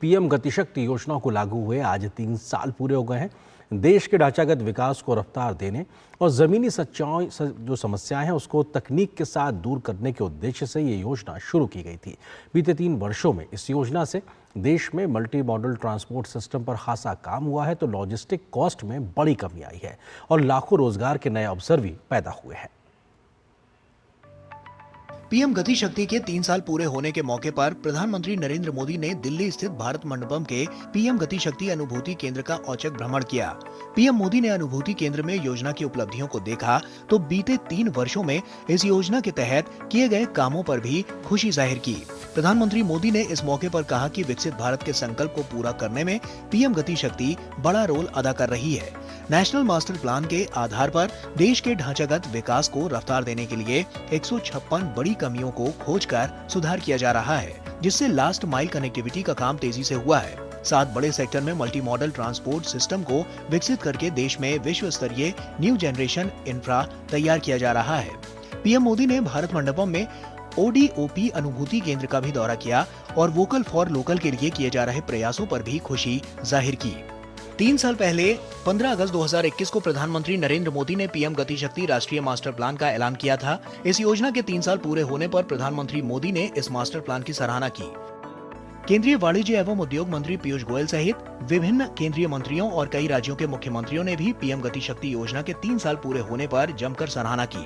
PM Gatishakti योजना को लागू हुए आज 3 साल पूरे हो गए हैं। देश के ढांचागत विकास को रफ्तार देने और जमीनी जो समस्याएं हैं उसको तकनीक के साथ दूर करने के उद्देश्य से ये योजना शुरू की गई थी। बीते 3 वर्षों में इस योजना से देश में मल्टी मॉडल ट्रांसपोर्ट सिस्टम पर खासा काम हुआ है, तो लॉजिस्टिक कॉस्ट में बड़ी कमी आई है और लाखों रोजगार के नए अवसर भी पैदा हुए हैं। पीएम गति शक्ति के 3 साल पूरे होने के मौके पर प्रधानमंत्री नरेंद्र मोदी ने दिल्ली स्थित भारत मंडपम के पीएम गति शक्ति अनुभूति केंद्र का औचक भ्रमण किया। पीएम मोदी ने अनुभूति केंद्र में योजना की उपलब्धियों को देखा तो बीते 3 वर्षों में इस योजना के तहत किए गए कामों पर भी खुशी जाहिर की। प्रधानमंत्री मोदी ने इस मौके पर कहा कि विकसित भारत के संकल्प को पूरा करने में पीएम गति शक्ति बड़ा रोल अदा कर रही है। नेशनल मास्टर प्लान के आधार पर देश के ढांचागत विकास को रफ्तार देने के लिए 156 बड़ी कमियों को खोजकर सुधार किया जा रहा है, जिससे लास्ट माइल कनेक्टिविटी का काम तेजी से हुआ है। 7 बड़े सेक्टर में मल्टी मॉडल ट्रांसपोर्ट सिस्टम को विकसित करके देश में विश्व स्तरीय न्यू जनरेशन इंफ्रा तैयार किया जा रहा है। पीएम मोदी ने भारत मंडपम में ODOP अनुभूति केंद्र का भी दौरा किया और वोकल फॉर लोकल के लिए किए जा रहे प्रयासों पर भी खुशी जाहिर की। 3 साल पहले 15 अगस्त 2021 को प्रधानमंत्री नरेंद्र मोदी ने पीएम गति शक्ति राष्ट्रीय मास्टर प्लान का ऐलान किया था। इस योजना के 3 साल पूरे होने पर प्रधानमंत्री मोदी ने इस मास्टर प्लान की सराहना की। केंद्रीय वाणिज्य एवं उद्योग मंत्री पीयूष गोयल सहित विभिन्न केंद्रीय मंत्रियों और कई राज्यों के मुख्यमंत्रियों ने भी पीएम गति शक्ति योजना के 3 साल पूरे होने पर जमकर सराहना की।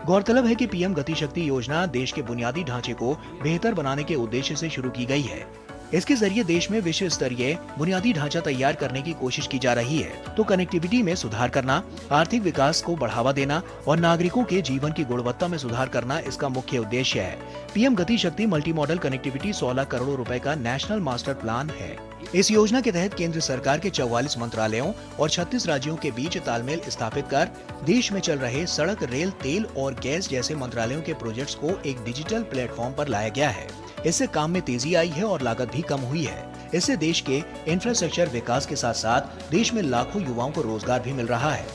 गौरतलब है कि पीएम गति शक्ति योजना देश के बुनियादी ढांचे को बेहतर बनाने के उद्देश्य से शुरू की गई है। इसके जरिए देश में विश्व स्तरीय बुनियादी ढांचा तैयार करने की कोशिश की जा रही है, तो कनेक्टिविटी में सुधार करना, आर्थिक विकास को बढ़ावा देना और नागरिकों के जीवन की गुणवत्ता में सुधार करना इसका मुख्य उद्देश्य है। पीएम गति शक्ति मल्टी मॉडल कनेक्टिविटी 16 करोड़ रुपए का नेशनल मास्टर प्लान है। इस योजना के तहत केंद्र सरकार के 44 मंत्रालयों और 36 राज्यों के बीच तालमेल स्थापित कर देश में चल रहे सड़क, रेल, तेल और गैस जैसे मंत्रालयों के प्रोजेक्ट्स को एक डिजिटल प्लेटफॉर्म पर लाया गया है। इससे काम में तेजी आई है और लागत भी कम हुई है। इससे देश के इंफ्रास्ट्रक्चर विकास के साथ साथ देश में लाखों युवाओं को रोजगार भी मिल रहा है।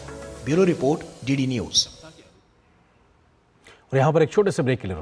Bureau report, DD news. और यहाँ पर एक छोटे से ब्रेक के लिए